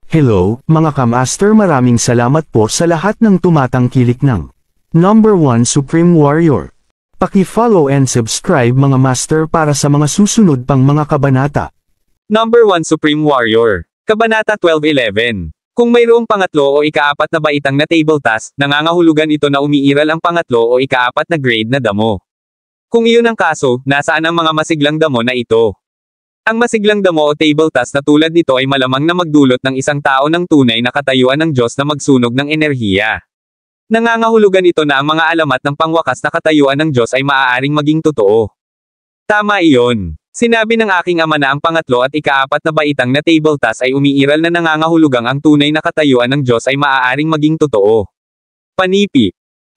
Hello, mga kamaster, maraming salamat po sa lahat ng tumatangkilik ng Number 1 Supreme Warrior. Paki-follow and subscribe mga master para sa mga susunod pang mga kabanata. Number 1 Supreme Warrior. Kabanata 1211. Kung mayroong pangatlo o ikaapat na baitang na table task, nangangahulugan ito na umiiral ang pangatlo o ikaapat na grade na damo. Kung iyon ang kaso, nasaan ang mga masiglang damo na ito? Ang masiglang damo o table task na tulad nito ay malamang na magdulot ng isang tao ng tunay na katayuan ng Diyos na magsunog ng enerhiya. Nangangahulugan ito na ang mga alamat ng pangwakas na katayuan ng Diyos ay maaaring maging totoo. Tama iyon. Sinabi ng aking ama na ang pangatlo at ikaapat na baitang na table task ay umiiral na nangangahulugang ang tunay na katayuan ng Diyos ay maaaring maging totoo. Panipi.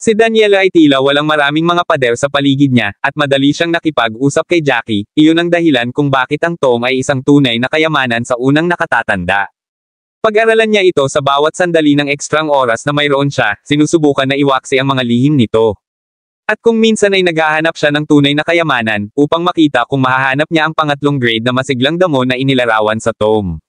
Si Daniela ay tila walang maraming mga pader sa paligid niya, at madali siyang nakipag-usap kay Jackie. Iyon ang dahilan kung bakit ang Tom ay isang tunay na kayamanan sa unang nakatatanda. Pag-aralan niya ito sa bawat sandali ng ekstrang oras na mayroon siya, sinusubukan na iwaksi ang mga lihim nito. At kung minsan ay naghahanap siya ng tunay na kayamanan, upang makita kung mahahanap niya ang pangatlong grade na masiglang damo na inilarawan sa Tom.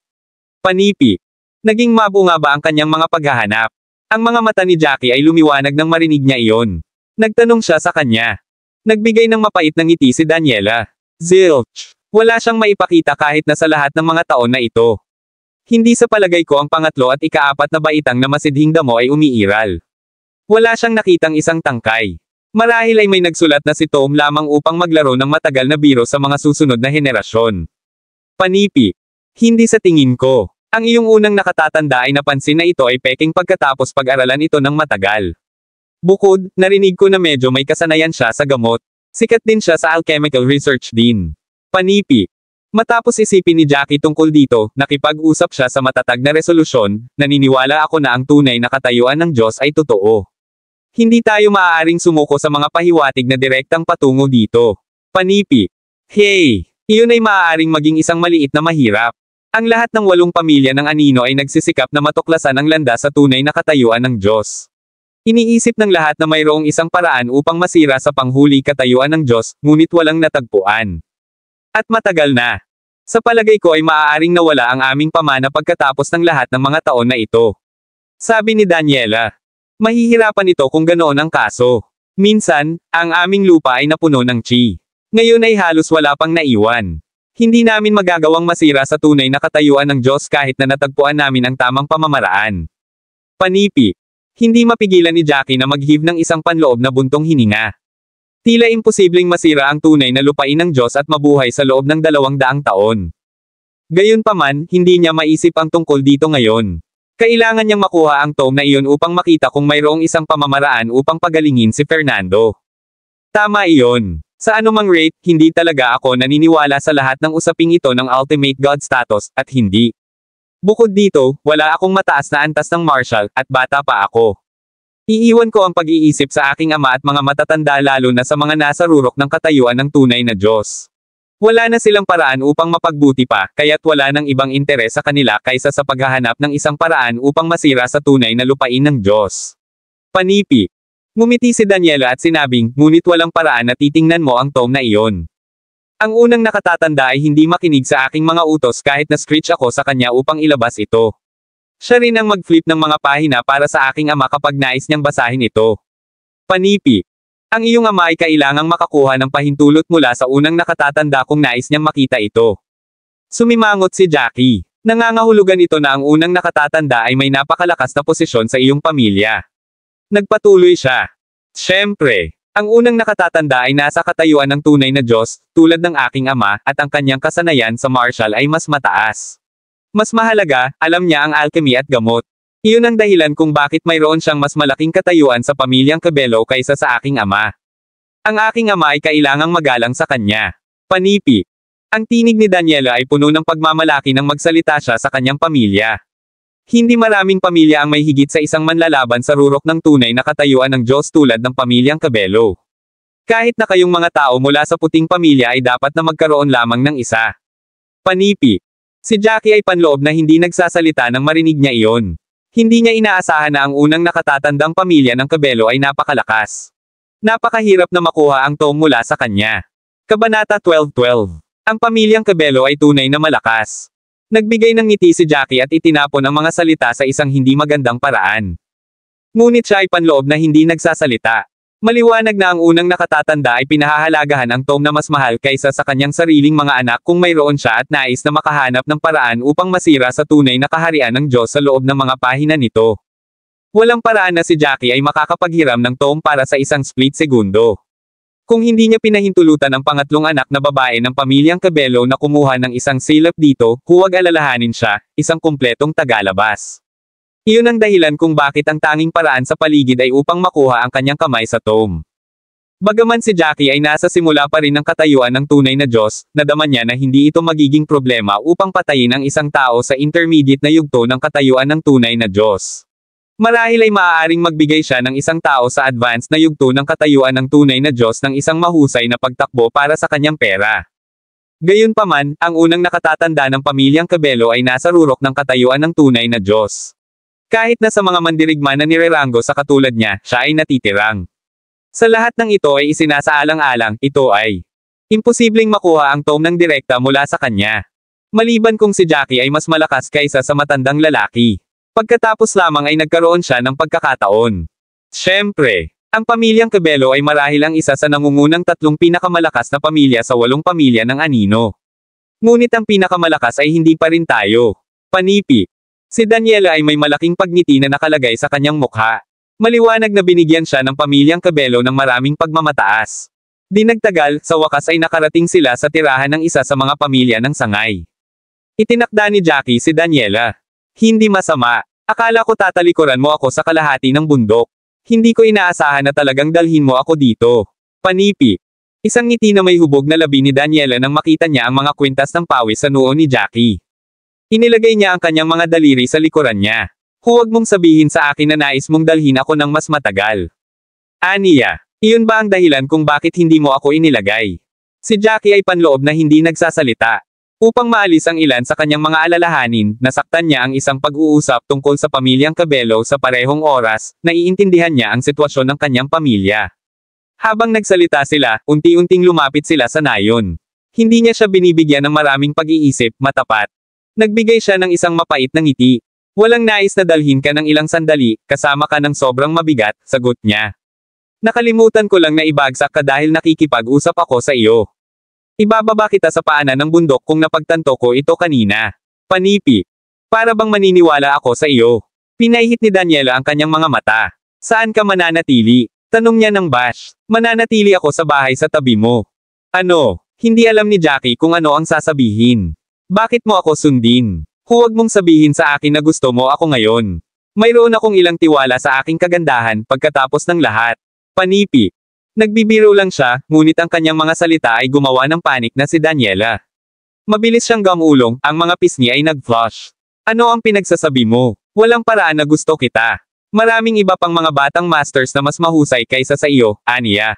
Panipi. Naging mabunga ba ang kanyang mga paghahanap? Ang mga mata ni Jackie ay lumiwanag nang marinig niya iyon. Nagtanong siya sa kanya. Nagbigay ng mapait na ngiti si Daniela. Zilch. Wala siyang maipakita kahit na sa lahat ng mga taon na ito. Hindi sa palagay ko ang pangatlo at ikaapat na baitang na masidhing damo ay umiiral. Wala siyang nakitang isang tangkay. Marahil ay may nagsulat na si Tom lamang upang maglaro ng matagal na biro sa mga susunod na henerasyon. Panipi. Hindi sa tingin ko. Ang iyong unang nakatatanda ay napansin na ito ay peking pagkatapos pag-aralan ito ng matagal. Bukod, narinig ko na medyo may kasanayan siya sa gamot. Sikat din siya sa alchemical research din. Panipi. Matapos isipin ni Jackie tungkol dito, nakipag-usap siya sa matatag na resolusyon, naniniwala ako na ang tunay na katayuan ng Diyos ay totoo. Hindi tayo maaaring sumuko sa mga pahiwatig na direktang patungo dito. Panipi. Hey! Iyon ay maaaring maging isang maliit na mahirap. Ang lahat ng 8 pamilya ng anino ay nagsisikap na matuklasan ang landas sa tunay na katayuan ng Diyos. Iniisip ng lahat na mayroong isang paraan upang masira sa panghuli katayuan ng Diyos, ngunit walang natagpuan. At matagal na. Sa palagay ko ay maaaring nawala ang aming pamana pagkatapos ng lahat ng mga taon na ito. Sabi ni Daniela. Mahihirapan ito kung ganoon ang kaso. Minsan, ang aming lupa ay napuno ng chi. Ngayon ay halos wala pang naiwan. Hindi namin magagawang masira sa tunay na katayuan ng Diyos kahit na natagpuan namin ang tamang pamamaraan. Panipi. Hindi mapigilan ni Jackie na maghib ng isang panloob na buntong hininga. Tila imposibleng masira ang tunay na lupain ng Diyos at mabuhay sa loob ng 200 taon. Gayunpaman, hindi niya maisip ang tungkol dito ngayon. Kailangan niyang makuha ang Tom na iyon upang makita kung mayroong isang pamamaraan upang pagalingin si Fernando. Tama iyon. Sa anumang rate, hindi talaga ako naniniwala sa lahat ng usaping ito ng ultimate God status, at hindi. Bukod dito, wala akong mataas na antas ng martial, at bata pa ako. Iiwan ko ang pag-iisip sa aking ama at mga matatanda lalo na sa mga nasa rurok ng katayuan ng tunay na Diyos. Wala na silang paraan upang mapagbuti pa, kaya't wala nang ibang interes sa kanila kaysa sa paghahanap ng isang paraan upang masira sa tunay na lupain ng Diyos. Panipi. Ngumiti si Daniela at sinabing, ngunit walang paraan na titingnan mo ang Tom na iyon. Ang unang nakatatanda ay hindi makinig sa aking mga utos kahit na screech ako sa kanya upang ilabas ito. Siya rin ang mag-flip ng mga pahina para sa aking ama kapag nais niyang basahin ito. Panipi. Ang iyong ama ay kailangang makakuha ng pahintulot mula sa unang nakatatanda kung nais niyang makita ito. Sumimangot si Jackie. Nangangahulugan ito na ang unang nakatatanda ay may napakalakas na posisyon sa iyong pamilya. Nagpatuloy siya. Siyempre, ang unang nakatatanda ay nasa katayuan ng tunay na Diyos, tulad ng aking ama, at ang kanyang kasanayan sa martial ay mas mataas. Mas mahalaga, alam niya ang alchemy at gamot. Iyon ang dahilan kung bakit mayroon siyang mas malaking katayuan sa pamilyang Cabello kaysa sa aking ama. Ang aking ama ay kailangang magalang sa kanya. Panipi. Ang tinig ni Daniela ay puno ng pagmamalaki nang magsalita siya sa kanyang pamilya. Hindi maraming pamilya ang may higit sa isang manlalaban sa rurok ng tunay na katayuan ng Diyos tulad ng pamilyang Cabello. Kahit na kayong mga tao mula sa puting pamilya ay dapat na magkaroon lamang ng isa. Panipi. Si Jackie ay panloob na hindi nagsasalita nang marinig niya iyon. Hindi niya inaasahan na ang unang nakatatandang pamilya ng Cabello ay napakalakas. Napakahirap na makuha ang Tom mula sa kanya. Kabanata 12:12. Ang pamilyang Cabello ay tunay na malakas. Nagbigay ng ngiti si Jackie at itinapon ang mga salita sa isang hindi magandang paraan. Ngunit siya ay panloob na hindi nagsasalita. Maliwanag na ang unang nakatatanda ay pinahahalagahan ang Tom na mas mahal kaysa sa kanyang sariling mga anak kung mayroon siya at nais na makahanap ng paraan upang masira sa tunay na kaharian ng Diyos sa loob ng mga pahina nito. Walang paraan na si Jackie ay makakapaghiram ng Tom para sa isang split segundo. Kung hindi niya pinahintulutan ang pangatlong anak na babae ng pamilyang Cabello na kumuha ng isang silap dito, huwag alalahanin siya, isang kumpletong tagalabas. Iyon ang dahilan kung bakit ang tanging paraan sa paligid ay upang makuha ang kanyang kamay sa Tom. Bagaman si Jackie ay nasa simula pa rin ng katayuan ng tunay na Diyos, nadama niya na hindi ito magiging problema upang patayin ang isang tao sa intermediate na yugto ng katayuan ng tunay na Diyos. Marahil ay maaaring magbigay siya ng isang tao sa advance na yugto ng katayuan ng tunay na Diyos ng isang mahusay na pagtakbo para sa kanyang pera. Gayunpaman, ang unang nakatatanda ng pamilyang Cabello ay nasa rurok ng katayuan ng tunay na Diyos. Kahit na sa mga mandirigma na nirerango sa katulad niya, siya ay natitirang. Sa lahat ng ito ay isinasaalang-alang, ito ay imposibleng makuha ang Tom ng direkta mula sa kanya. Maliban kung si Jackie ay mas malakas kaysa sa matandang lalaki. Pagkatapos lamang ay nagkaroon siya ng pagkakataon. Siyempre, ang pamilyang Cabello ay marahil ang isa sa nangungunang 3 pinakamalakas na pamilya sa 8 pamilya ng Anino. Ngunit ang pinakamalakas ay hindi pa rin tayo. Panipi. Si Daniela ay may malaking pagngiti na nakalagay sa kanyang mukha. Maliwanag na binigyan siya ng pamilyang Cabello ng maraming pagmamataas. Di nagtagal, sa wakas ay nakarating sila sa tirahan ng isa sa mga pamilya ng sangay. Itinakda ni Jackie si Daniela. Hindi masama. Akala ko tatalikuran mo ako sa kalahati ng bundok. Hindi ko inaasahan na talagang dalhin mo ako dito. Panipi. Isang ngiti na may hubog na labi ni Daniela nang makita niya ang mga kwintas ng pawis sa noo ni Jackie. Inilagay niya ang kanyang mga daliri sa likuran niya. Huwag mong sabihin sa akin na nais mong dalhin ako ng mas matagal. Aniya, iyon ba ang dahilan kung bakit hindi mo ako inilagay? Si Jackie ay panloob na hindi nagsasalita. Upang maalis ang ilan sa kanyang mga alalahanin, nasaktan niya ang isang pag-uusap tungkol sa pamilyang Cabello sa parehong oras, naiintindihan niya ang sitwasyon ng kanyang pamilya. Habang nagsalita sila, unti-unting lumapit sila sa nayon. Hindi niya siya binibigyan ng maraming pag-iisip, matapat. Nagbigay siya ng isang mapait na ngiti. Walang nais na dalhin ka ng ilang sandali, kasama ka ng sobrang mabigat, sagot niya. Nakalimutan ko lang na ibagsak ka dahil nakikipag-usap ako sa iyo. Ibababa kita sa paanan ng bundok kung napagtanto ko ito kanina. Panipi. Para bang maniniwala ako sa iyo? Pinahit ni Daniela ang kanyang mga mata. Saan ka mananatili? Tanong niya ng bash. Mananatili ako sa bahay sa tabi mo. Ano? Hindi alam ni Jackie kung ano ang sasabihin. Bakit mo ako sundin? Huwag mong sabihin sa akin na gusto mo ako ngayon. Mayroon akong ilang tiwala sa aking kagandahan pagkatapos ng lahat. Panipi. Nagbibiro lang siya, ngunit ang kanyang mga salita ay gumawa ng panik na si Daniela. Mabilis siyang gamulong, ang mga pisngi ay nag-flush. Ano ang pinagsasabi mo? Walang paraan na gusto kita. Maraming iba pang mga batang masters na mas mahusay kaysa sa iyo, Aniya.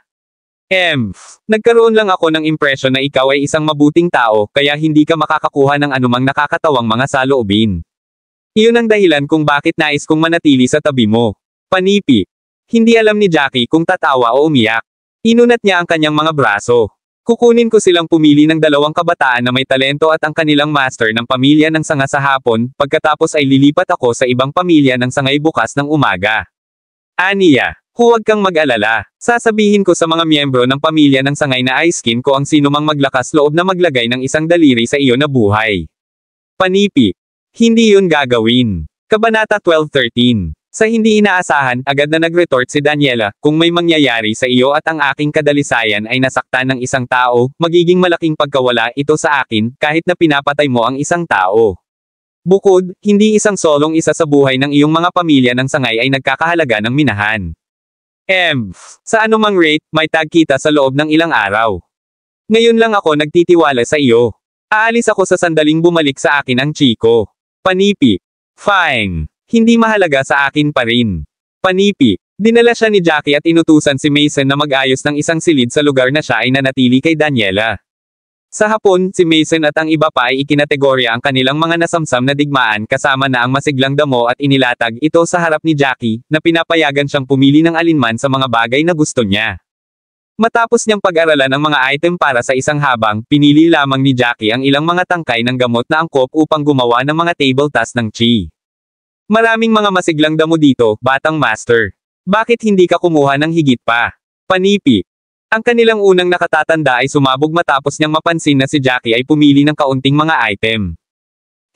Nagkaroon lang ako ng impresyon na ikaw ay isang mabuting tao, kaya hindi ka makakakuha ng anumang nakakatawang mga saloobin. Iyon ang dahilan kung bakit nais kong manatili sa tabi mo. Panipi. Hindi alam ni Jackie kung tatawa o umiyak. Inunat niya ang kanyang mga braso. Kukunin ko silang pumili ng 2 kabataan na may talento at ang kanilang master ng pamilya ng sanga sa hapon, pagkatapos ay lilipat ako sa ibang pamilya ng sangay bukas ng umaga. Aniya, huwag kang mag-alala. Sasabihin ko sa mga miyembro ng pamilya ng sangay na ice skin ko ang sinumang maglakas loob na maglagay ng isang daliri sa iyo na buhay. Panipi. Hindi yun gagawin. Kabanata 12:13. Sa hindi inaasahan, agad na nag-retort si Daniela, kung may mangyayari sa iyo at ang aking kadalisayan ay nasaktan ng isang tao, magiging malaking pagkawala ito sa akin, kahit na pinapatay mo ang isang tao. Bukod, hindi isang solong isa sa buhay ng iyong mga pamilya ng sangay ay nagkakahalaga ng minahan. Sa anumang rate, may tag kita sa loob ng ilang araw. Ngayon lang ako nagtitiwala sa iyo. Aalis ako sa sandaling bumalik sa akin ang chiko. Panipi. Fine. Hindi mahalaga sa akin pa rin. Panipi. Dinala siya ni Jackie at inutusan si Mason na mag-ayos ng isang silid sa lugar na siya ay nanatili kay Daniela. Sa hapon, si Mason at ang iba pa ay ikinategorya ang kanilang mga nasamsam na digmaan kasama na ang masiglang damo at inilatag ito sa harap ni Jackie, na pinapayagan siyang pumili ng alinman sa mga bagay na gusto niya. Matapos niyang pag-aralan ang mga item para sa isang habang, pinili lamang ni Jackie ang ilang mga tangkay ng gamot na angkop upang gumawa ng mga table task ng chi. Maraming mga masiglang damo dito, batang master. Bakit hindi ka kumuha ng higit pa? Panipi. Ang kanilang unang nakatatanda ay sumabog matapos niyang mapansin na si Jackie ay pumili ng kaunting mga item.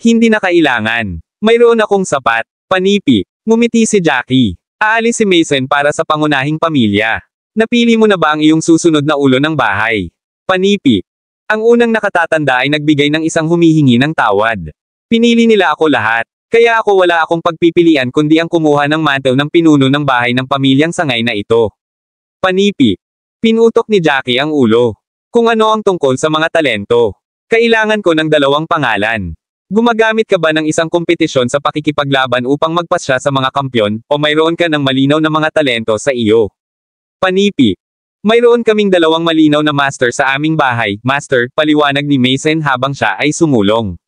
Hindi na kailangan. Mayroon akong sapat. Panipi. Ngumiti si Jackie. Aalis si Mason para sa pangunahing pamilya. Napili mo na ba ang iyong susunod na ulo ng bahay? Panipi. Ang unang nakatatanda ay nagbigay ng isang humihingi ng tawad. Pinili nila ako lahat. Kaya ako wala akong pagpipilian kundi ang kumuha ng mantle ng pinuno ng bahay ng pamilyang sangay na ito. Panipi. Pinutok ni Jackie ang ulo. Kung ano ang tungkol sa mga talento. Kailangan ko ng dalawang pangalan. Gumagamit ka ba ng isang kompetisyon sa pakikipaglaban upang magpasya sa mga kampyon, o mayroon ka ng malinaw na mga talento sa iyo? Panipi. Mayroon kaming dalawang malinaw na master sa aming bahay, master, paliwanag ni Mason habang siya ay sumulong.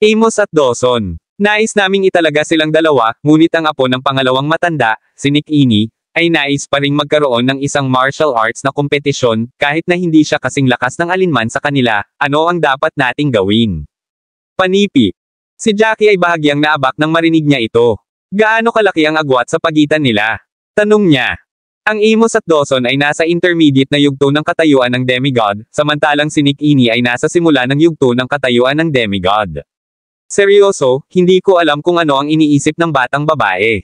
Amos at Dawson. Nais naming italaga silang dalawa, ngunit ang apo ng pangalawang matanda, si Nick Ini, ay nais pa ring magkaroon ng isang martial arts na kompetisyon, kahit na hindi siya kasing lakas ng alinman sa kanila, ano ang dapat nating gawin? Panipi. Si Jackie ay bahagyang naabak nang marinig niya ito. Gaano kalaki ang agwat sa pagitan nila? Tanong niya. Ang Amos at Dawson ay nasa intermediate na yugto ng katayuan ng demigod, samantalang si Nick Ini ay nasa simula ng yugto ng katayuan ng demigod. Seryoso, hindi ko alam kung ano ang iniisip ng batang babae.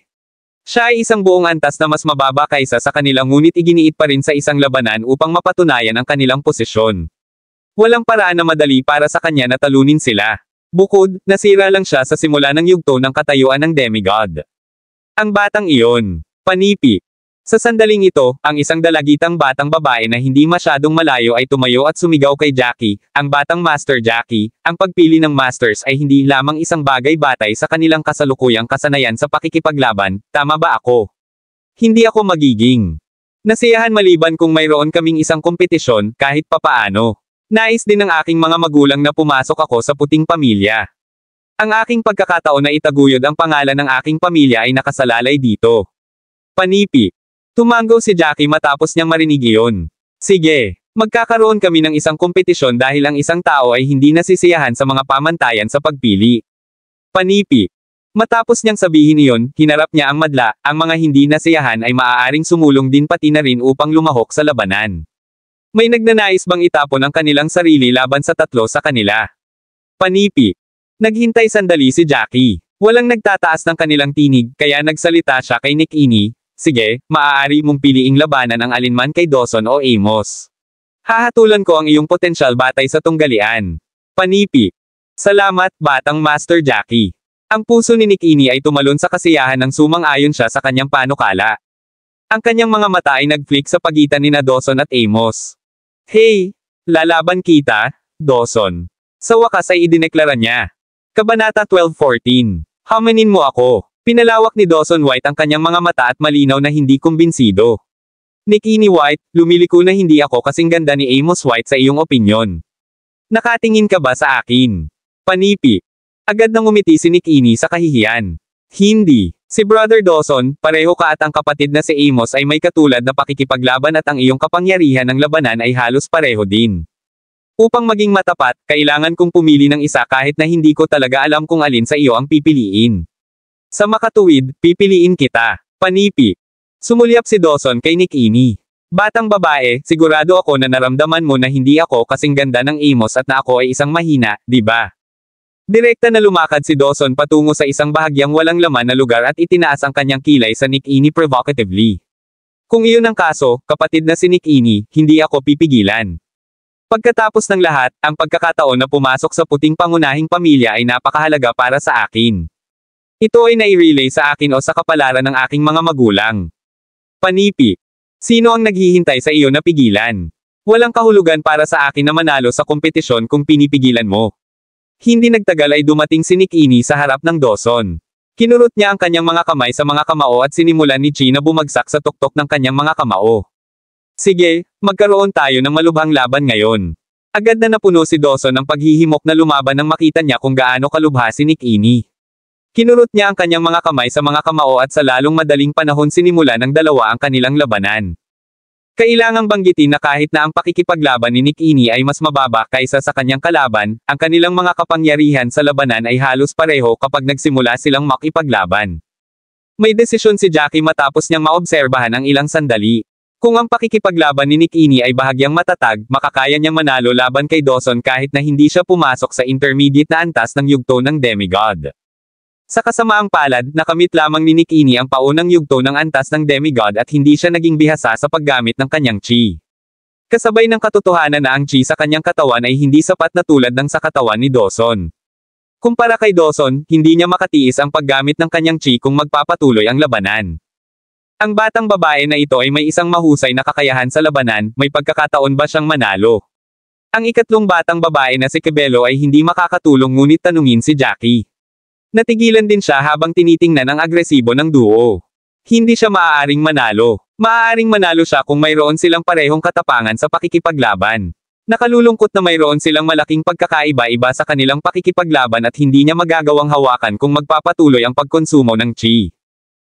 Siya ay isang buong antas na mas mababa kaysa sa kanila ngunit iginiit pa rin sa isang labanan upang mapatunayan ang kanilang posisyon. Walang paraan na madali para sa kanya na talunin sila. Bukod, nasira lang siya sa simula ng yugto ng katayuan ng demigod. Ang batang iyon. Panipi. Sa sandaling ito, ang isang dalagitang batang babae na hindi masyadong malayo ay tumayo at sumigaw kay Jackie, ang batang Master Jackie. Ang pagpili ng Masters ay hindi lamang isang bagay batay sa kanilang kasalukuyang kasanayan sa pakikipaglaban, tama ba ako? Hindi ako magiging nasiyahan maliban kung mayroon kaming isang kompetisyon, kahit papaano. Nais din ng aking mga magulang na pumasok ako sa puting pamilya. Ang aking pagkakataon na itaguyod ang pangalan ng aking pamilya ay nakasalalay dito. Panipi. Tumango si Jackie matapos niyang marinig iyon. Sige, magkakaroon kami ng isang kompetisyon dahil ang isang tao ay hindi nasisiyahan sa mga pamantayan sa pagpili. Panipi. Matapos niyang sabihin iyon, hinarap niya ang madla, ang mga hindi nasiyahan ay maaaring sumulong din pati na rin upang lumahok sa labanan. May nagnanais bang itapon ang kanilang sarili laban sa tatlo sa kanila? Panipi. Naghintay sandali si Jackie. Walang nagtataas ng kanilang tinig, kaya nagsalita siya kay Nick Ini. Sige, maaari mong piliing labanan ang alinman kay Dawson o Amos. Hahatulan ko ang iyong potensyal batay sa tunggalian. Panipi. Salamat, batang Master Jackie. Ang puso ni Nick Ini ay tumalon sa kasiyahan ng sumang-ayon siya sa kanyang panukala. Ang kanyang mga mata ay nag-flick sa pagitan ni Dawson at Amos. Hey! Lalaban kita, Dawson. Sa wakas ay idineklara niya. Kabanata 12:14. Hamanin mo ako. Pinalawak ni Dawson White ang kanyang mga mata at malinaw na hindi kumbinsido. Nick Ini White, lumiliko na hindi ako kasing ganda ni Amos White sa iyong opinyon. Nakatingin ka ba sa akin? Panipi. Agad nang umiti si Nick Ini sa kahihiyan. Hindi. Si Brother Dawson, pareho ka at ang kapatid na si Amos ay may katulad na pakikipaglaban at ang iyong kapangyarihan ng labanan ay halos pareho din. Upang maging matapat, kailangan kong pumili ng isa kahit na hindi ko talaga alam kung alin sa iyo ang pipiliin. Sa makatuwid, pipiliin kita. Panipi. Sumulyap si Dawson kay Nick Ini. Batang babae, sigurado ako na naramdaman mo na hindi ako kasing ganda ng Amos at na ako ay isang mahina, di ba? Direkta na lumakad si Dawson patungo sa isang bahagyang walang laman na lugar at itinaas ang kanyang kilay sa Nick Ini provocatively. Kung iyon ang kaso, kapatid na si Nick Ini, hindi ako pipigilan. Pagkatapos ng lahat, ang pagkakataon na pumasok sa puting pangunahing pamilya ay napakahalaga para sa akin. Ito ay nai-relay sa akin o sa kapalaran ng aking mga magulang. Panipi. Sino ang naghihintay sa iyo na pigilan? Walang kahulugan para sa akin na manalo sa kompetisyon kung pinipigilan mo. Hindi nagtagal ay dumating si Nick Ini sa harap ng Dawson. Kinurot niya ang kanyang mga kamay sa mga kamao at sinimulan ni Chi na bumagsak sa tuktok ng kanyang mga kamao. Sige, magkaroon tayo ng malubhang laban ngayon. Agad na napuno si Dawson ng paghihimok na lumaban nang makita niya kung gaano kalubha si Nick Ini. Kinurot niya ang kanyang mga kamay sa mga kamao at sa lalong madaling panahon sinimula ng dalawa ang kanilang labanan. Kailangang banggitin na kahit na ang pakikipaglaban ni Nick Eni ay mas mababa kaysa sa kanyang kalaban, ang kanilang mga kapangyarihan sa labanan ay halos pareho kapag nagsimula silang makipaglaban. May desisyon si Jackie matapos niyang maobserbahan ang ilang sandali. Kung ang pakikipaglaban ni Nick Eni ay bahagyang matatag, makakaya niyang manalo laban kay Dawson kahit na hindi siya pumasok sa intermediate na antas ng yugto ng demigod. Sa kasamaang palad, nakamit lamang ni Nick Eni ang paunang yugto ng antas ng demigod at hindi siya naging bihasa sa paggamit ng kanyang chi. Kasabay ng katotohanan na ang chi sa kanyang katawan ay hindi sapat na tulad ng sa katawan ni Dawson. Kumpara kay Dawson, hindi niya makatiis ang paggamit ng kanyang chi kung magpapatuloy ang labanan. Ang batang babae na ito ay may isang mahusay na kakayahan sa labanan, may pagkakataon ba siyang manalo? Ang ikatlong batang babae na si Cabello ay hindi makakatulong ngunit tanungin si Jackie. Natigilan din siya habang tinitingnan ang agresibo ng duo. Hindi siya maaaring manalo. Maaaring manalo siya kung mayroon silang parehong katapangan sa pakikipaglaban. Nakalulungkot na mayroon silang malaking pagkakaiba-iba sa kanilang pakikipaglaban at hindi niya magagawang hawakan kung magpapatuloy ang pagkonsumo ng chi.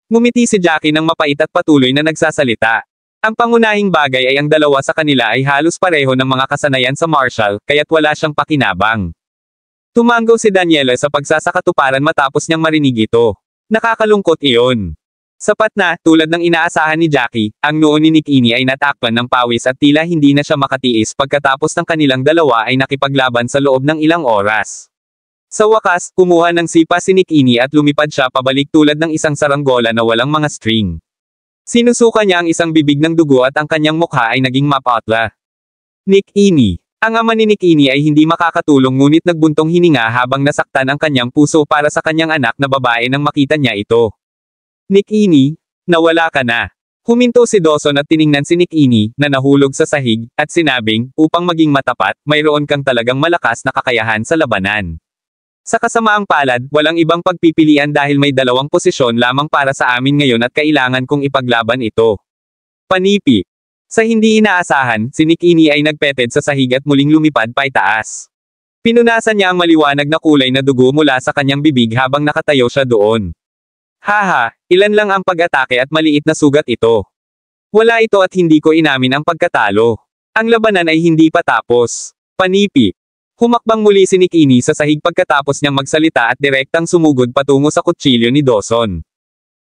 Ngumiti si Jackie ng mapait at patuloy na nagsasalita. Ang pangunahing bagay ay ang dalawa sa kanila ay halos pareho ng mga kasanayan sa martial, kaya't wala siyang pakinabang. Tumanggaw si Daniela sa pagsasakatuparan matapos niyang marinig ito. Nakakalungkot iyon. Sapat na, tulad ng inaasahan ni Jackie, ang noo ni Nick Eni ay natakpan ng pawis at tila hindi na siya makatiis pagkatapos ng kanilang dalawa ay nakipaglaban sa loob ng ilang oras. Sa wakas, kumuha ng sipa si Nick Eni at lumipad siya pabalik tulad ng isang saranggola na walang mga string. Sinusuka niya ang isang bibig ng dugo at ang kanyang mukha ay naging mapatla. Nick Eni. Ang ama ni Nick Eni ay hindi makakatulong ngunit nagbuntong hininga habang nasaktan ang kanyang puso para sa kanyang anak na babae nang makita niya ito. Nick Eni, nawala ka na. Huminto si Dawson at tiningnan si Nick Eni, na nahulog sa sahig, at sinabing, upang maging matapat, mayroon kang talagang malakas na kakayahan sa labanan. Sa kasamaang palad, walang ibang pagpipilian dahil may dalawang posisyon lamang para sa amin ngayon at kailangan kong ipaglaban ito. Panipi. Sa hindi inaasahan, si Nick Eni ay nagpeted sa sahig at muling lumipad paitaas. Pinunasan niya ang maliwanag na kulay na dugo mula sa kanyang bibig habang nakatayo siya doon. Haha, ilan lang ang pag-atake at maliit na sugat ito. Wala ito at hindi ko inamin ang pagkatalo. Ang labanan ay hindi pa tapos. Panipi. Humakbang muli si Nick Eni sa sahig pagkatapos niyang magsalita at direktang sumugod patungo sa kutsilyo ni Dawson.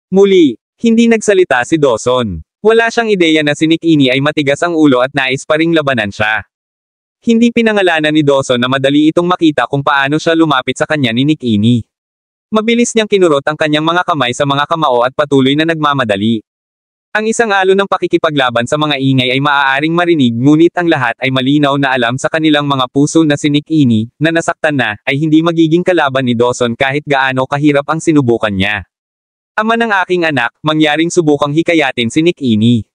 Muli, hindi nagsalita si Dawson. Wala siyang ideya na si Nick Eni ay matigas ang ulo at nais pa ring labanan siya. Hindi pinangalanan ni Dawson na madali itong makita kung paano siya lumapit sa kanya ni Nick Eni. Mabilis niyang kinurot ang kanyang mga kamay sa mga kamao at patuloy na nagmamadali. Ang isang alon ng pakikipaglaban sa mga ingay ay maaaring marinig ngunit ang lahat ay malinaw na alam sa kanilang mga puso na si Nick Eni, na nasaktan na, ay hindi magiging kalaban ni Dawson kahit gaano kahirap ang sinubukan niya. Ama ng aking anak, mangyaring subukang hikayatin si Nick Eni.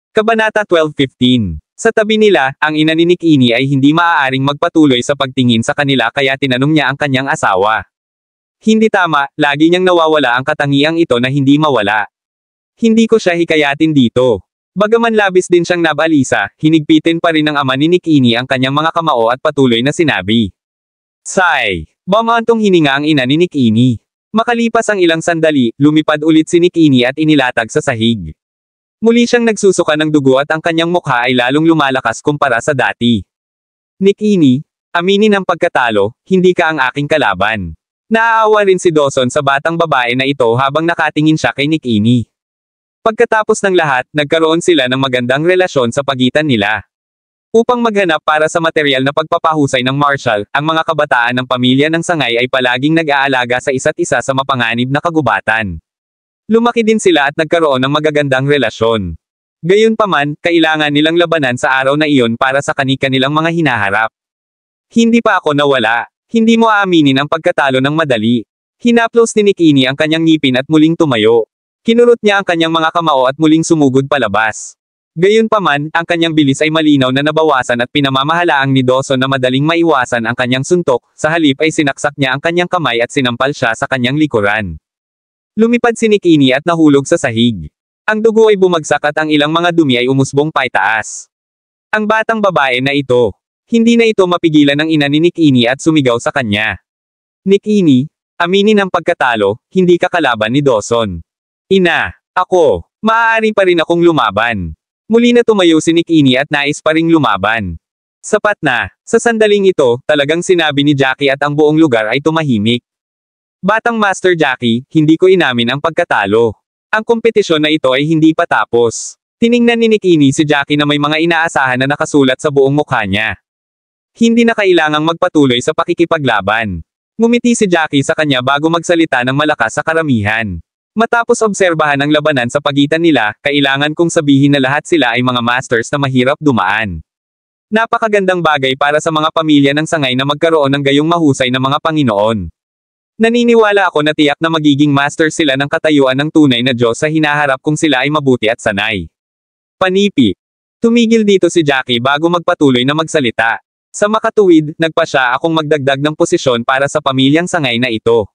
Kabanata 12:15. Sa tabi nila, ang ina ni Nick Eni ay hindi maaaring magpatuloy sa pagtingin sa kanila kaya tinanong niya ang kanyang asawa. Hindi tama, lagi niyang nawawala ang katangiang ito na hindi mawala. Hindi ko siya hikayatin dito. Bagaman labis din siyang nabalisa, hinigpitin pa rin ng ama ni Nick Eni ang kanyang mga kamao at patuloy na sinabi. Sigh. Bumantong hininga ang ina ni Nick Eni. Makalipas ang ilang sandali, lumipad ulit si Nick Eni at inilatag sa sahig. Muli siyang nagsusuka ng dugo at ang kanyang mukha ay lalong lumalakas kumpara sa dati. Nick Eni, aminin ang pagkatalo, hindi ka ang aking kalaban. Naaawa rin si Dawson sa batang babae na ito habang nakatingin siya kay Nick Eni. Pagkatapos ng lahat, nagkaroon sila ng magandang relasyon sa pagitan nila. Upang maghanap para sa material na pagpapahusay ng martial, ang mga kabataan ng pamilya ng sangay ay palaging nag-aalaga sa isa't isa sa mapanganib na kagubatan. Lumaki din sila at nagkaroon ng magagandang relasyon. Gayunpaman, kailangan nilang labanan sa araw na iyon para sa kani-kanilang mga hinaharap. Hindi pa ako nawala. Hindi mo aaminin ang pagkatalo ng madali. Hinaplos ni Nick Eni ang kanyang ngipin at muling tumayo. Kinurot niya ang kanyang mga kamao at muling sumugod palabas. Gayunpaman, ang kanyang bilis ay malinaw na nabawasan at pinamamahalaang ni Dawson na madaling maiwasan ang kanyang suntok, sa halip ay sinaksak niya ang kanyang kamay at sinampal siya sa kanyang likuran. Lumipad si Nick Eni at nahulog sa sahig. Ang dugo ay bumagsak at ang ilang mga dumi ay umusbong paitaas. Ang batang babae na ito. Hindi na ito mapigilan ng ina ni Nick Eni at sumigaw sa kanya. Nick Eni, aminin ang pagkatalo, hindi ka kalaban ni Dawson. Ina, ako. Maaari pa rin akong lumaban. Muli na tumayo si Nick Ini at nais pa ring lumaban. Sapat na, sa sandaling ito, talagang sinabi ni Jackie at ang buong lugar ay tumahimik. Batang Master Jackie, hindi ko inamin ang pagkatalo. Ang kompetisyon na ito ay hindi pa tapos. Tiningnan ni Nick Ini si Jackie na may mga inaasahan na nakasulat sa buong mukha niya. Hindi na kailangang magpatuloy sa pakikipaglaban. Ngumiti si Jackie sa kanya bago magsalita ng malakas sa karamihan. Matapos obserbahan ang labanan sa pagitan nila, kailangan kong sabihin na lahat sila ay mga masters na mahirap dumaan. Napakagandang bagay para sa mga pamilya ng sangay na magkaroon ng gayong mahusay na mga Panginoon. Naniniwala ako na tiyak na magiging master sila ng katayuan ng tunay na Diyos sa hinaharap kung sila ay mabuti at sanay. Panipi. Tumigil dito si Jackie bago magpatuloy na magsalita. Sa makatuwid, nagpasya akong magdagdag ng posisyon para sa pamilyang sangay na ito.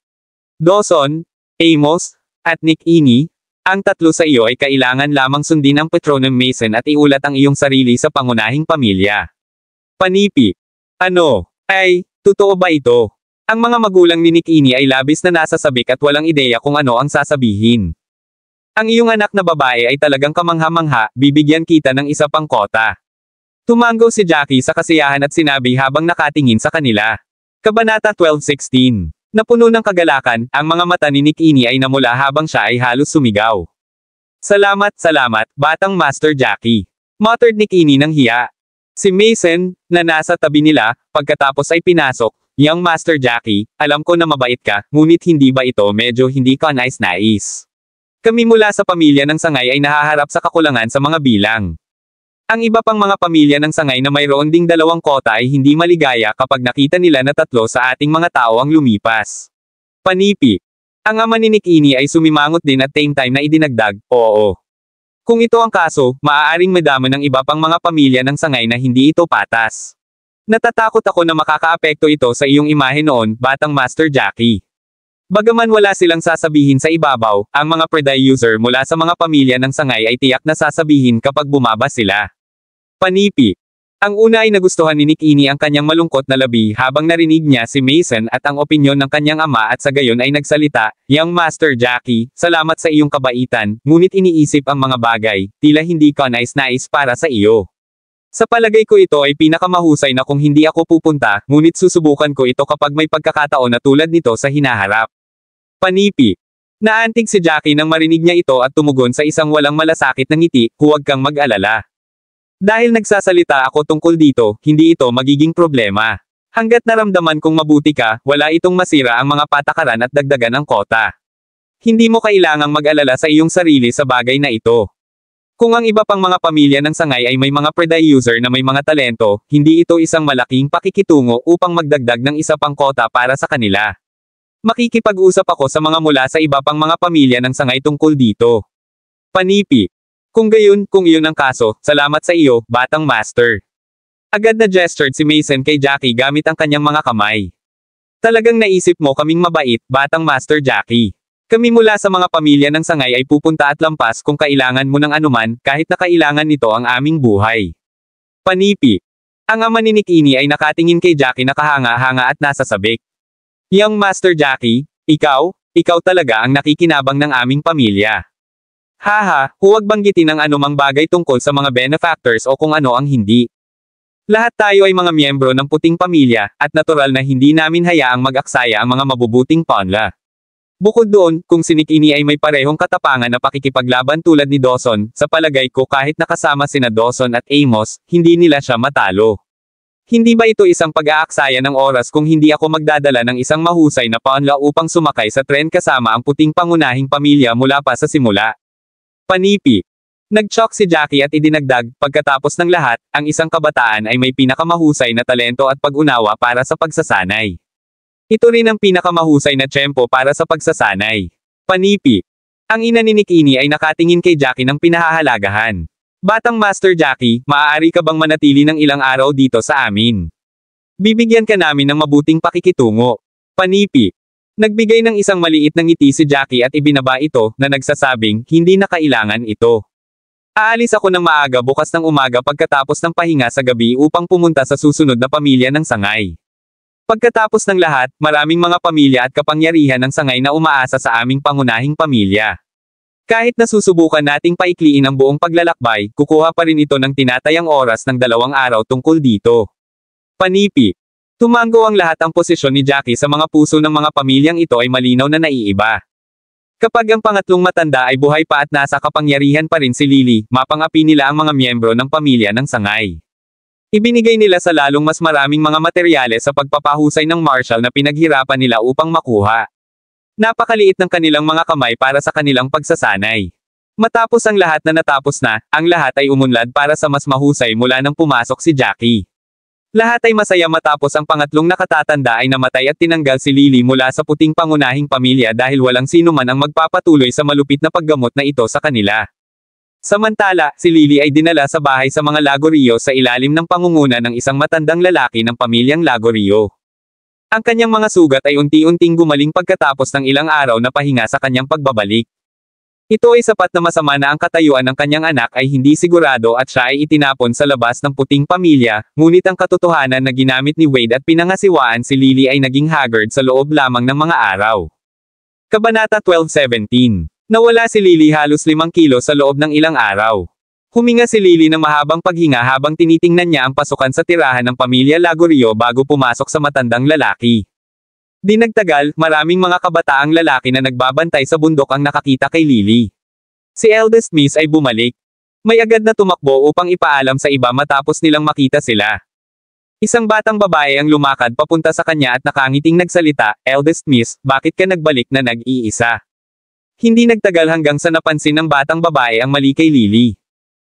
Dawson, Amos, at Nick Ini, ang tatlo sa iyo ay kailangan lamang sundin ang Patronum Mason at iulat ang iyong sarili sa pangunahing pamilya. Panipi. Ano? Ay, totoo ba ito? Ang mga magulang ni Nick Ini ay labis na nasasabik at walang ideya kung ano ang sasabihin. Ang iyong anak na babae ay talagang kamangha-mangha, bibigyan kita ng isa pang kota. Tumanggaw si Jackie sa kasiyahan at sinabi habang nakatingin sa kanila. Kabanata 12:16. Napuno ng kagalakan, ang mga mata ni Nick Ini ay namula habang siya ay halos sumigaw. Salamat, batang Master Jackie. Muttered Nick Ini ng hiya. Si Mason, na nasa tabi nila, pagkatapos ay pinasok, Young Master Jackie, alam ko na mabait ka, ngunit hindi ba ito medyo hindi ka nais-nais? Kami mula sa pamilya ng sangay ay nahaharap sa kakulangan sa mga bilang. Ang iba pang mga pamilya ng sangay na mayroon ding 2 kota ay hindi maligaya kapag nakita nila na 3 sa ating mga tao ang lumipas. Panipi. Ang ama ni Nick Ini ay sumimangot din at same time na idinagdag, oo. Kung ito ang kaso, maaaring madama ng iba pang mga pamilya ng sangay na hindi ito patas. Natatakot ako na makakaapekto ito sa iyong imahe noon, batang Master Jackie. Bagaman wala silang sasabihin sa ibabaw, ang mga producer mula sa mga pamilya ng sangay ay tiyak na sasabihin kapag bumaba sila. Panipi. Ang una ay nagustuhan ni Nick Ini ang kanyang malungkot na labi habang narinig niya si Mason at ang opinyon ng kanyang ama at sa gayon ay nagsalita, Young Master Jackie, salamat sa iyong kabaitan, ngunit iniisip ang mga bagay, tila hindi ka nais-nais para sa iyo. Sa palagay ko ito ay pinakamahusay na kung hindi ako pupunta, ngunit susubukan ko ito kapag may pagkakataon na tulad nito sa hinaharap. Panipi. Naantig si Jackie nang marinig niya ito at tumugon sa isang walang malasakit na ngiti, huwag kang mag-alala. Dahil nagsasalita ako tungkol dito, hindi ito magiging problema. Hanggat naramdaman kong mabuti ka, wala itong masira ang mga patakaran at dagdagan ang kota. Hindi mo kailangang mag-alala sa iyong sarili sa bagay na ito. Kung ang iba pang mga pamilya ng sangay ay may mga producer na may mga talento, hindi ito isang malaking pakikitungo upang magdagdag ng isa pang kota para sa kanila. Makikipag-usap ako sa mga mula sa iba pang mga pamilya ng sangay tungkol dito. Panipi. Kung gayon, kung iyon ang kaso, salamat sa iyo, batang master. Agad na gestured si Mason kay Jackie gamit ang kanyang mga kamay. Talagang naisip mo kaming mabait, batang Master Jackie. Kami mula sa mga pamilya ng sangay ay pupunta at lampas kung kailangan mo ng anuman, kahit na kailangan nito ang aming buhay. Panipi. Ang ama ni Nick Ini ay nakatingin kay Jackie na kahanga-hanga at nasasabik. Young Master Jackie, ikaw talaga ang nakikinabang ng aming pamilya. Haha, huwag banggitin ang anumang bagay tungkol sa mga benefactors o kung ano ang hindi. Lahat tayo ay mga miyembro ng puting pamilya, at natural na hindi namin hayaang mag-aksaya ang mga mabubuting panla. Bukod doon, kung si Nick Ini ay may parehong katapangan na pakikipaglaban tulad ni Dawson, sa palagay ko kahit nakasama sina Dawson at Amos, hindi nila siya matalo. Hindi ba ito isang pag-aaksaya ng oras kung hindi ako magdadala ng isang mahusay na panla upang sumakay sa tren kasama ang puting pangunahing pamilya mula pa sa simula? Panipi. Nag-shock si Jackie at idinagdag, pagkatapos ng lahat, ang isang kabataan ay may pinakamahusay na talento at pag-unawa para sa pagsasanay. Ito rin ang pinakamahusay na tiyempo para sa pagsasanay. Panipi. Ang ina ni Nick Ini ay nakatingin kay Jackie ng pinahahalagahan. Batang Master Jackie, maaari ka bang manatili ng ilang araw dito sa amin? Bibigyan ka namin ng mabuting pakikitungo. Panipi. Nagbigay ng isang maliit na ngiti si Jackie at ibinaba ito, na nagsasabing, hindi na kailangan ito. Aalis ako ng maaga bukas ng umaga pagkatapos ng pahinga sa gabi upang pumunta sa susunod na pamilya ng sangay. Pagkatapos ng lahat, maraming mga pamilya at kapangyarihan ng sangay na umaasa sa aming pangunahing pamilya. Kahit nasusubukan nating paikliin ang buong paglalakbay, kukuha pa rin ito ng tinatayang oras ng 2 araw tungkol dito. Panipi. Tumango ang lahat ang posisyon ni Jackie sa mga puso ng mga pamilyang ito ay malinaw na naiiba. Kapag ang pangatlong matanda ay buhay pa at nasa kapangyarihan pa rin si Lily, mapang-api nila ang mga miyembro ng pamilya ng sangay. Ibinigay nila sa lalong mas maraming mga materyales sa pagpapahusay ng martial na pinaghirapan nila upang makuha. Napakaliit ng kanilang mga kamay para sa kanilang pagsasanay. Matapos ang lahat na natapos na, ang lahat ay umunlad para sa mas mahusay mula nang pumasok si Jackie. Lahat ay masaya matapos ang pangatlong nakatatanda ay namatay at tinanggal si Lily mula sa puting pangunahing pamilya dahil walang sino man ang magpapatuloy sa malupit na paggamot na ito sa kanila. Samantala, si Lily ay dinala sa bahay sa mga Lagorio sa ilalim ng pangunguna ng isang matandang lalaki ng pamilyang Lagorio. Ang kanyang mga sugat ay unti-unting gumaling pagkatapos ng ilang araw na pahinga sa kanyang pagbabalik. Ito ay sapat na masama na ang katayuan ng kanyang anak ay hindi sigurado at siya ay itinapon sa labas ng puting pamilya, ngunit ang katotohanan na ginamit ni Wade at pinangasiwaan si Lily ay naging haggard sa loob lamang ng mga araw. Kabanata 12:17. Nawala si Lily halos 5 kilo sa loob ng ilang araw. Huminga si Lily ng mahabang paghinga habang tinitingnan niya ang pasukan sa tirahan ng pamilya Lagorio bago pumasok sa matandang lalaki. Di nagtagal, maraming mga kabataang lalaki na nagbabantay sa bundok ang nakakita kay Lily. Si eldest Miss ay bumalik. May agad na tumakbo upang ipaalam sa iba matapos nilang makita sila. Isang batang babae ang lumakad papunta sa kanya at nakangiting nagsalita, "Eldest Miss, bakit ka nagbalik na nag-iisa?" Hindi nagtagal hanggang sa napansin ng batang babae ang mali kay Lily.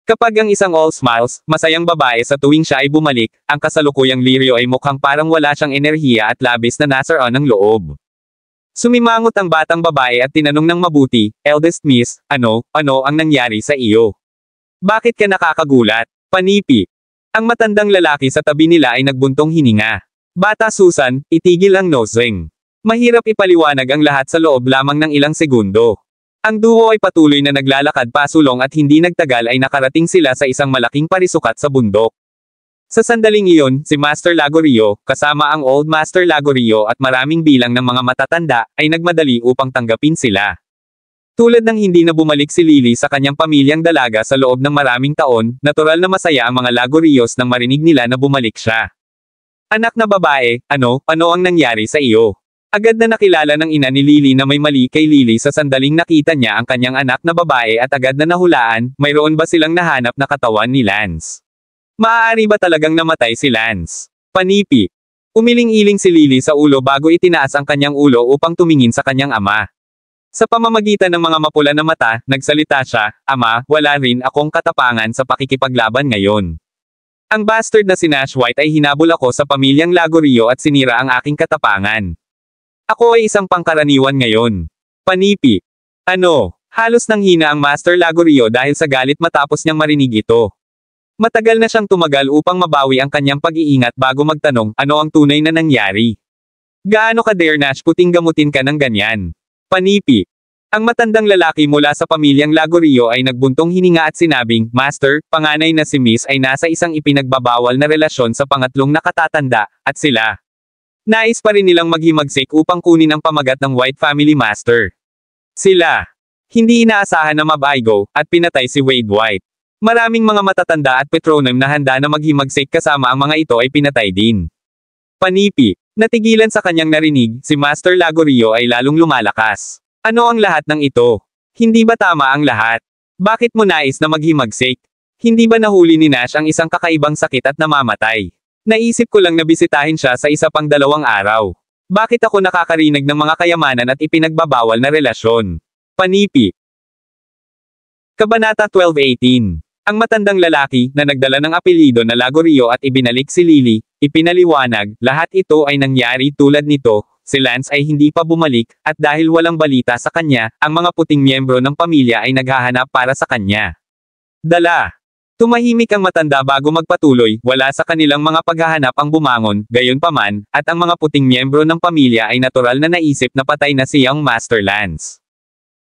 Kapag ang isang all smiles, masayang babae sa tuwing siya ay bumalik, ang kasalukuyang Lirio ay mukhang parang wala siyang enerhiya at labis na nasaraan ng loob. Sumimangot ang batang babae at tinanong ng mabuti, "Eldest Miss, ano ang nangyari sa iyo? Bakit ka nakakagulat?" Panipi. Ang matandang lalaki sa tabi nila ay nagbuntong hininga. "Bata Susan, itigil ang nosing. Mahirap ipaliwanag ang lahat sa loob lamang ng ilang segundo." Ang duo ay patuloy na naglalakad pasulong at hindi nagtagal ay nakarating sila sa isang malaking parisukat sa bundok. Sa sandaling iyon, si Master Lagorio, kasama ang Old Master Lagorio at maraming bilang ng mga matatanda, ay nagmadali upang tanggapin sila. Tulad ng hindi na bumalik si Lily sa kanyang pamilyang dalaga sa loob ng maraming taon, natural na masaya ang mga Lagorios nang marinig nila na bumalik siya. "Anak na babae, ano ang nangyari sa iyo?" Agad na nakilala ng ina ni Lily na may mali kay Lily sa sandaling nakita niya ang kanyang anak na babae at agad na nahulaan, mayroon ba silang nahanap na katawan ni Lance? Maaari ba talagang namatay si Lance? Panipi. Umiling-iling si Lily sa ulo bago itinaas ang kanyang ulo upang tumingin sa kanyang ama. Sa pamamagitan ng mga mapula na mata, nagsalita siya, "Ama, wala rin akong katapangan sa pakikipaglaban ngayon. Ang bastard na si Nash White ay hinabol ako sa pamilyang Lagorio at sinira ang aking katapangan. Ako ay isang pangkaraniwan ngayon." Panipi. Halos nanghina ang Master Lagorio dahil sa galit matapos niyang marinig ito. Matagal na siyang tumagal upang mabawi ang kanyang pag-iingat bago magtanong, ano ang tunay na nangyari? "Gaano ka dare Nash puting gamutin ka ng ganyan?" Panipi. Ang matandang lalaki mula sa pamilyang Lagorio ay nagbuntong hininga at sinabing, "Master, panganay na si Miss ay nasa isang ipinagbabawal na relasyon sa pangatlong nakatatanda, at sila. Nais pa rin nilang maghimagsik upang kunin ang pamagat ng White Family Master. Sila. Hindi inaasahan na mabaigo, at pinatay si Wade White. Maraming mga matatanda at patronym na handa na maghimagsik kasama ang mga ito ay pinatay din." Panipi. Natigilan sa kanyang narinig, si Master Lagorio ay lalong lumalakas. "Ano ang lahat ng ito? Hindi ba tama ang lahat? Bakit mo nais na maghimagsik? Hindi ba nahuli ni Nash ang isang kakaibang sakit at namamatay? Naisip ko lang na bisitahin siya sa isa pang 2 araw. Bakit ako nakakarinig ng mga kayamanan at ipinagbabawal na relasyon?" Panipi. Kabanata 12:18. Ang matandang lalaki, na nagdala ng apelyido na Lagorio at ibinalik si Lily, ipinaliwanag, lahat ito ay nangyari tulad nito, si Lance ay hindi pa bumalik, at dahil walang balita sa kanya, ang mga puting miyembro ng pamilya ay naghahanap para sa kanya. Tumahimik ang matanda bago magpatuloy, wala sa kanilang mga paghahanap ang bumangon, gayunpaman, at ang mga puting miyembro ng pamilya ay natural na naisip na patay na si Young Master Lance.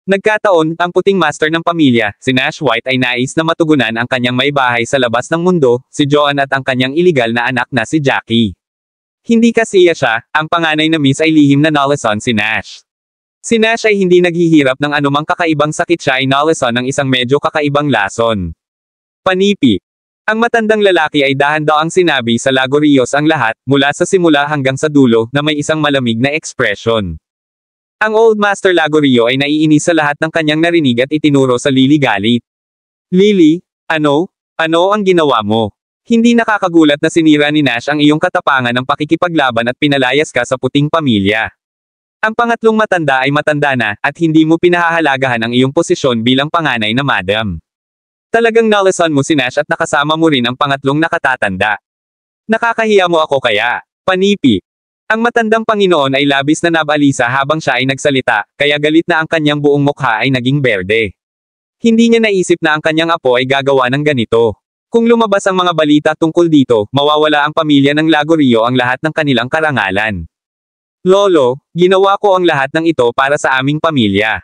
Nagkataon, ang puting master ng pamilya, si Nash White ay nais na matugunan ang kanyang may bahay sa labas ng mundo, si Joan at ang kanyang iligal na anak na si Jackie. Hindi kasi siya, ang panganay na Miss ay lihim na nalason si Nash. Si Nash ay hindi naghihirap ng anumang kakaibang sakit, siya ay nalason ng isang medyo kakaibang lason. Panipi. Ang matandang lalaki ay dahan-daang sinabi sa Lagorios ang lahat, mula sa simula hanggang sa dulo, na may isang malamig na ekspresyon. Ang Old Master Lagorio ay naiinis sa lahat ng kanyang narinig at itinuro sa Lily galit. Lily, ano? Ano ang ginawa mo? Hindi nakakagulat na sinira ni Nash ang iyong katapangan ng pakikipaglaban at pinalayas ka sa puting pamilya. Ang pangatlong matanda ay matanda na, at hindi mo pinahahalagahan ang iyong posisyon bilang panganay na madam. Talagang nalason mo si Nash at nakasama mo rin ang pangatlong nakatatanda. Nakakahiya mo ako kaya. Panipi. Ang matandang Panginoon ay labis na nabalisa habang siya ay nagsalita, kaya galit na ang kanyang buong mukha ay naging berde. Hindi niya naisip na ang kanyang apo ay gagawa ng ganito. Kung lumabas ang mga balita tungkol dito, mawawala ang pamilya ng Lagorio ang lahat ng kanilang karangalan. Lolo, ginawa ko ang lahat ng ito para sa aming pamilya.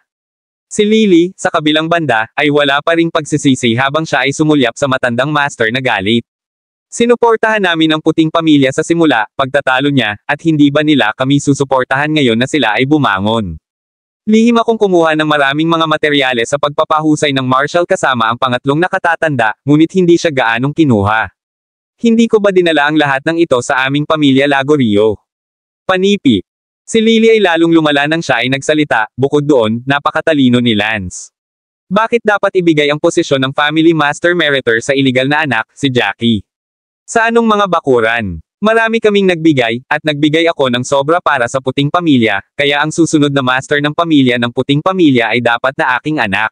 Si Lily, sa kabilang banda, ay wala pa ring pagsisisi habang siya ay sumulyap sa matandang master na galit. Sinuportahan namin ang puting pamilya sa simula, pagtatalo niya, at hindi ba nila kami susuportahan ngayon na sila ay bumangon? Lihim akong kumuha ng maraming mga materyales sa pagpapahusay ng martial kasama ang pangatlong nakatatanda, ngunit hindi siya gaanong kinuha. Hindi ko ba dinala ang lahat ng ito sa aming pamilya Lagorio? Panipi. Si Lily ay lalong lumala nang siya ay nagsalita, bukod doon, napakatalino ni Lance. Bakit dapat ibigay ang posisyon ng Family Master Meritor sa iligal na anak, si Jackie? Sa anong mga bakuran? Marami kaming nagbigay, at nagbigay ako ng sobra para sa puting pamilya, kaya ang susunod na master ng pamilya ng puting pamilya ay dapat na aking anak.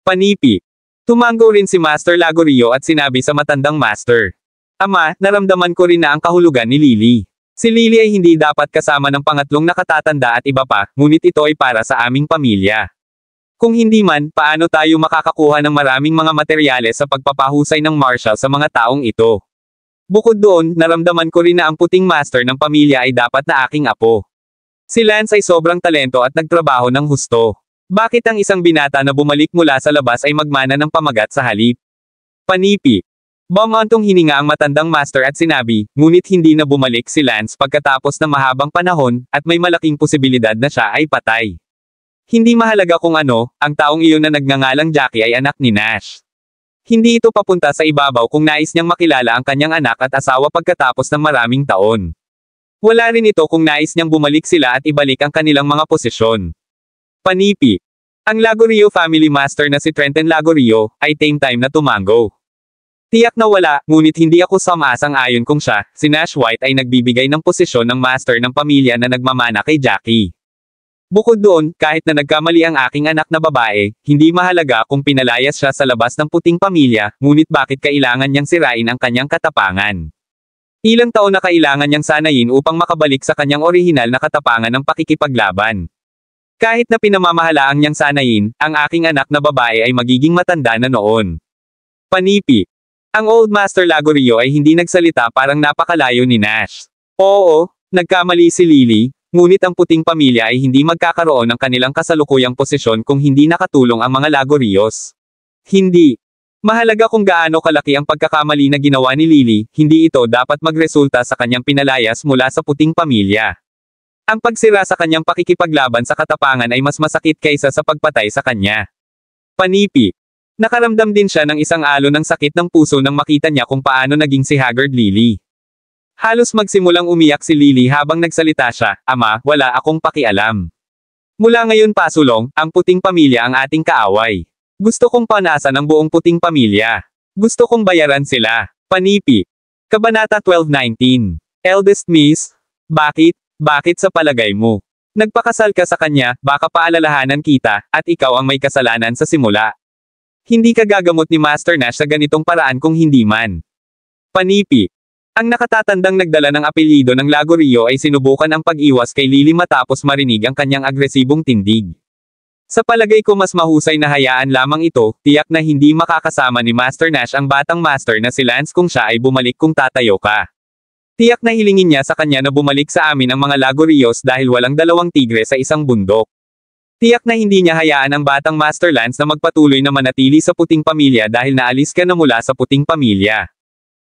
Panipi. Tumango rin si Master Lagorio at sinabi sa matandang master. Ama, naramdaman ko rin na ang kahulugan ni Lily. Si Lily ay hindi dapat kasama ng pangatlong nakatatanda at iba pa, ngunit ito ay para sa aming pamilya. Kung hindi man, paano tayo makakakuha ng maraming mga materyales sa pagpapahusay ng martial sa mga taong ito? Bukod doon, naramdaman ko rin na ang puting master ng pamilya ay dapat na aking apo. Si Lance ay sobrang talento at nagtrabaho ng husto. Bakit ang isang binata na bumalik mula sa labas ay magmana ng pamagat sa halip? Panipi. Bumantong hininga ang matandang master at sinabi, ngunit hindi na bumalik si Lance pagkatapos ng mahabang panahon, at may malaking posibilidad na siya ay patay. Hindi mahalaga kung ano, ang taong iyon na nagngangalang Jackie ay anak ni Nash. Hindi ito papunta sa ibabaw kung nais niyang makilala ang kanyang anak at asawa pagkatapos ng maraming taon. Wala rin ito kung nais niyang bumalik sila at ibalik ang kanilang mga posisyon. Panipi. Ang Lagorio Family Master na si Trenton Lagorio, ay time na tumango. Tiyak na wala, ngunit hindi ako sumasang-ayon kung siya, si Nash White ay nagbibigay ng posisyon ng master ng pamilya na nagmamana kay Jackie. Bukod doon, kahit na nagkamali ang aking anak na babae, hindi mahalaga kung pinalayas siya sa labas ng puting pamilya, ngunit bakit kailangan niyang sirain ang kanyang katapangan? Ilang taon na kailangan niyang sanayin upang makabalik sa kanyang orihinal na katapangan ng pakikipaglaban. Kahit na pinamamahalaang niyang sanayin, ang aking anak na babae ay magiging matanda na noon. Panipi. Ang Old Master Lagorio ay hindi nagsalita, parang napakalayo ni Nash. Oo, nagkamali si Lily, ngunit ang puting pamilya ay hindi magkakaroon ng kanilang kasalukuyang posisyon kung hindi nakatulong ang mga Lagorios. Hindi. Mahalaga kung gaano kalaki ang pagkakamali na ginawa ni Lily, hindi ito dapat magresulta sa kanyang pinalayas mula sa puting pamilya. Ang pagsira sa kanyang pakikipaglaban sa katapangan ay mas masakit kaysa sa pagpatay sa kanya. Panipi. Nakaramdam din siya ng isang alon ng sakit ng puso nang makita niya kung paano naging si Haggard Lily. Halos magsimulang umiyak si Lily habang nagsalita siya, Ama, wala akong pakialam. Mula ngayon pasulong, ang puting pamilya ang ating kaaway. Gusto kong panasan ang buong puting pamilya. Gusto kong bayaran sila. Panipi. Kabanata 12:19. Eldest Miss, bakit sa palagay mo? Nagpakasal ka sa kanya, baka paalalahanan kita, at ikaw ang may kasalanan sa simula. Hindi ka gagamot ni Master Nash sa ganitong paraan kung hindi man. Panipi. Ang nakatatandang nagdala ng apelyido ng Lagorio ay sinubukan ang pag-iwas kay Lily matapos marinig ang kanyang agresibong tindig. Sa palagay ko mas mahusay na hayaan lamang ito, tiyak na hindi makakasama ni Master Nash ang batang master na si Lance kung siya ay bumalik kung tatayo ka. Tiyak na hilingin niya sa kanya na bumalik sa amin ang mga Lagorios dahil walang dalawang tigre sa isang bundok. Tiyak na hindi niya hayaan ang batang Master Lance na magpatuloy na manatili sa puting pamilya dahil naalis ka na mula sa puting pamilya.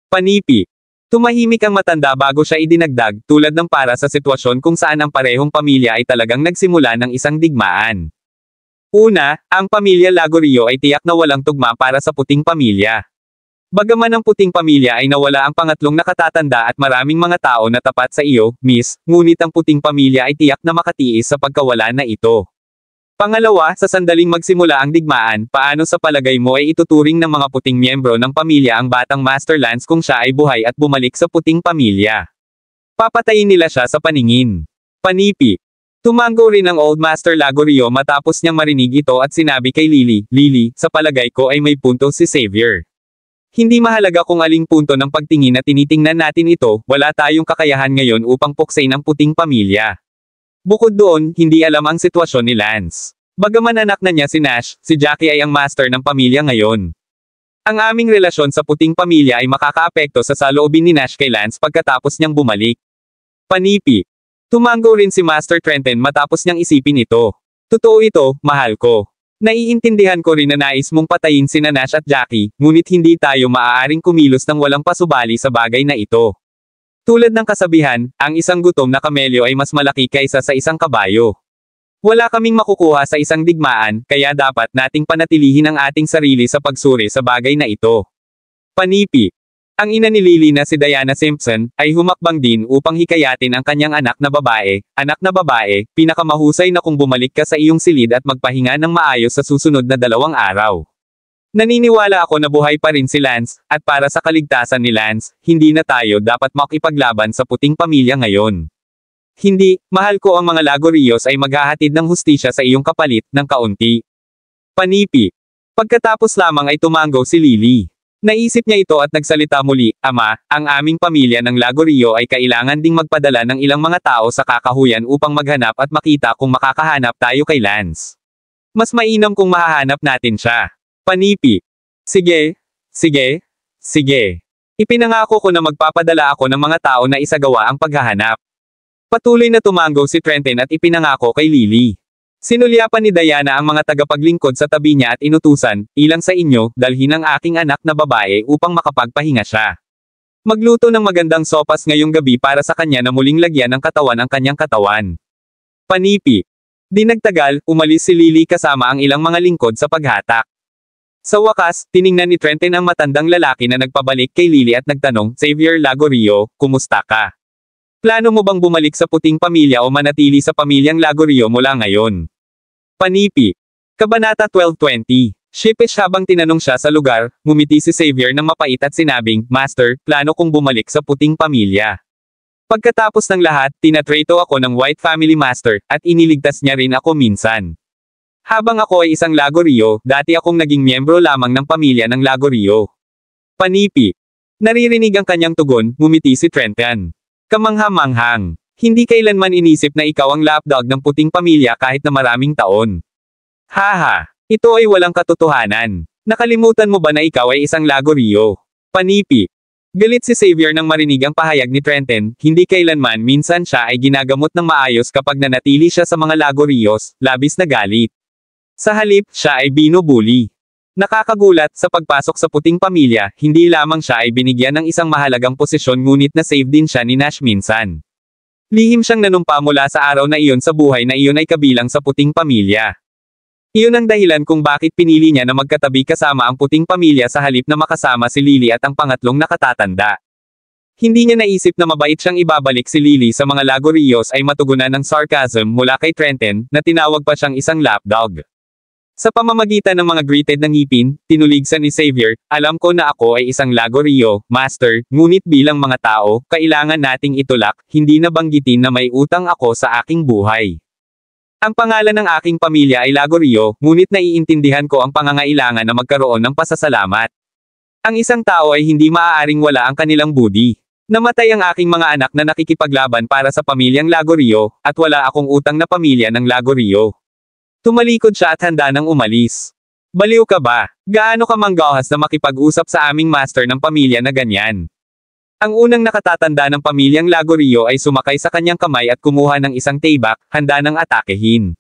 Panipi. Tumahimik ang matanda bago siya idinagdag, tulad ng para sa sitwasyon kung saan ang parehong pamilya ay talagang nagsimula ng isang digmaan. Una, ang pamilya Lagorio ay tiyak na walang tugma para sa puting pamilya. Bagaman ang puting pamilya ay nawala ang pangatlong nakatatanda at maraming mga tao na tapat sa iyo, miss, ngunit ang puting pamilya ay tiyak na makatiis sa pagkawala na ito. Pangalawa, sa sandaling magsimula ang digmaan, paano sa palagay mo ay ituturing ng mga puting miyembro ng pamilya ang batang Master Lance kung siya ay buhay at bumalik sa puting pamilya? Papatayin nila siya sa paningin. Panipi. Tumango rin ang Old Master Lagorio matapos niyang marinig ito at sinabi kay Lily, Lily, sa palagay ko ay may punto si Xavier. Hindi mahalaga kung aling punto ng pagtingin na tinitingnan natin ito, wala tayong kakayahan ngayon upang puksain ang puting pamilya. Bukod doon, hindi alam ang sitwasyon ni Lance. Bagaman anak na niya si Nash, si Jackie ay ang master ng pamilya ngayon. Ang aming relasyon sa puting pamilya ay makakaapekto sa saloobin ni Nash kay Lance pagkatapos niyang bumalik. Panipi. Tumango rin si Master Trenton matapos niyang isipin ito. Totoo ito, mahal ko. Naiintindihan ko rin na nais mong patayin sina Nash at Jackie, ngunit hindi tayo maaaring kumilos ng walang pasubali sa bagay na ito. Tulad ng kasabihan, ang isang gutom na kamelyo ay mas malaki kaysa sa isang kabayo. Wala kaming makukuha sa isang digmaan, kaya dapat nating panatilihin ang ating sarili sa pagsuri sa bagay na ito. Panipi. Ang ina ni Lily na si Diana Simpson, ay humakbang din upang hikayatin ang kanyang anak na babae, pinakamahusay na kung bumalik ka sa iyong silid at magpahinga ng maayos sa susunod na 2 araw. Naniniwala ako na buhay pa rin si Lance, at para sa kaligtasan ni Lance, hindi na tayo dapat makipaglaban sa puting pamilya ngayon. Hindi, mahal ko ang mga Lagorios ay maghahatid ng hustisya sa iyong kapalit, ng kaunti. Panipi. Pagkatapos lamang ay tumango si Lily. Naisip niya ito at nagsalita muli, Ama, ang aming pamilya ng Lagorio ay kailangan ding magpadala ng ilang mga tao sa kakahuyan upang maghanap at makita kung makakahanap tayo kay Lance. Mas mainam kung mahahanap natin siya. Panipi. Sige. Ipinangako ko na magpapadala ako ng mga tao na isagawa ang paghahanap. Patuloy na tumango si Trenton at ipinangako kay Lily. Sinulyapan ni Diana ang mga tagapaglingkod sa tabi niya at inutusan, ilang sa inyo, dalhin ang aking anak na babae upang makapagpahinga siya. Magluto ng magandang sopas ngayong gabi para sa kanya na muling lagyan ng katawan ang kanyang katawan. Panipi. Di nagtagal, umalis si Lily kasama ang ilang mga lingkod sa paghatak. Sa wakas, tiningnan ni Trenton ang matandang lalaki na nagpabalik kay Lily at nagtanong, Xavier Lagorio, kumusta ka? Plano mo bang bumalik sa puting pamilya o manatili sa pamilyang Lagorio mula ngayon? Panipi. Kabanata 12:20. Sheepish habang tinanong siya sa lugar, ngumiti si Xavier ng mapait at sinabing, Master, plano kong bumalik sa puting pamilya. Pagkatapos ng lahat, tinatrato ako ng White Family Master, at iniligtas niya rin ako minsan. Habang ako ay isang Lagorio, dati akong naging miyembro lamang ng pamilya ng Lagorio. Panipi. Naririnig ang kanyang tugon, ngumiti si Trenton. Kamangha-manghang. Hindi kailanman inisip na ikaw ang lapdog ng puting pamilya kahit na maraming taon. Haha. Ito ay walang katotohanan. Nakalimutan mo ba na ikaw ay isang Lagorio? Panipi. Galit si Xavier nang marinig ang pahayag ni Trenton, hindi kailanman minsan siya ay ginagamot ng maayos kapag nanatili siya sa mga Lagorios, labis na galit. Sa halip, siya ay binubuli. Nakakagulat, sa pagpasok sa puting pamilya, hindi lamang siya ay binigyan ng isang mahalagang posisyon ngunit na-save din siya ni Nash minsan. Lihim siyang nanumpa mula sa araw na iyon sa buhay na iyon ay kabilang sa puting pamilya. Iyon ang dahilan kung bakit pinili niya na magkatabi kasama ang puting pamilya sa halip na makasama si Lily at ang pangatlong nakatatanda. Hindi niya naisip na mabait siyang ibabalik si Lily sa mga Lagorios ay matugunan ng sarcasm mula kay Trenton, na tinawag pa siyang isang lapdog. Sa pamamagitan ng mga greeted na ngipin, tinuligsan ni Xavier, alam ko na ako ay isang Lagorio, Master, ngunit bilang mga tao, kailangan nating itulak, hindi na banggitin na may utang ako sa aking buhay. Ang pangalan ng aking pamilya ay Lagorio, ngunit naiintindihan ko ang pangangailangan na magkaroon ng pasasalamat. Ang isang tao ay hindi maaaring wala ang kanilang budi. Namatay ang aking mga anak na nakikipaglaban para sa pamilyang Lagorio, at wala akong utang na pamilya ng Lagorio. Tumalikod siya at handa nang umalis. Baliw ka ba? Gaano ka manggahas na makipag-usap sa aming master ng pamilya na ganyan? Ang unang nakatatanda ng pamilyang Lagorio ay sumakay sa kanyang kamay at kumuha ng isang taybak, handa nang atakehin.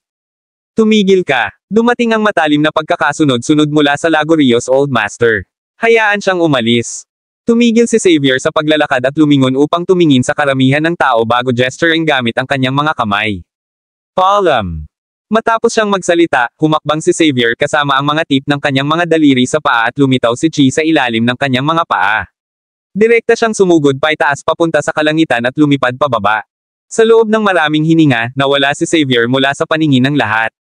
Tumigil ka. Dumating ang matalim na pagkakasunod-sunod mula sa Lagorio's Old Master. Hayaan siyang umalis. Tumigil si Xavier sa paglalakad at lumingon upang tumingin sa karamihan ng tao bago gesturing gamit ang kanyang mga kamay. Paalam. Matapos siyang magsalita, humakbang si Xavier kasama ang mga tip ng kanyang mga daliri sa paa at lumitaw si Chi sa ilalim ng kanyang mga paa. Direkta siyang sumugod paitaas papunta sa kalangitan at lumipad pababa. Sa loob ng maraming hininga, nawala si Xavier mula sa paningin ng lahat.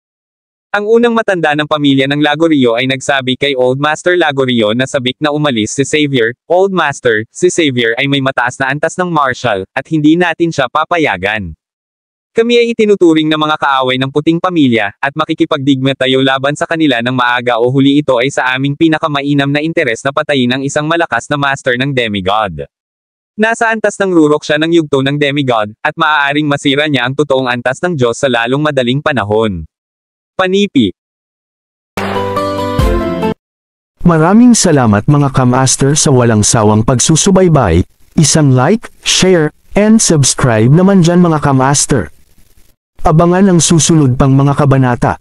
Ang unang matanda ng pamilya ng Lagorio ay nagsabi kay Old Master Lagorio na sabik na umalis si Xavier. Old Master, si Xavier ay may mataas na antas ng martial, at hindi natin siya papayagan. Kami ay itinuturing na mga kaaway ng puting pamilya, at makikipagdigma tayo laban sa kanila ng maaga o huli. Ito ay sa aming pinakamainam na interes na patayin ang isang malakas na master ng demigod. Nasa antas ng rurok siya ng yugto ng demigod, at maaaring masira niya ang totoong antas ng Diyos sa lalong madaling panahon. Panipi. Maraming salamat mga ka-master sa walang sawang pagsusubaybay, isang like, share, and subscribe naman dyan mga ka-master. Abangan ang susunod pang mga kabanata.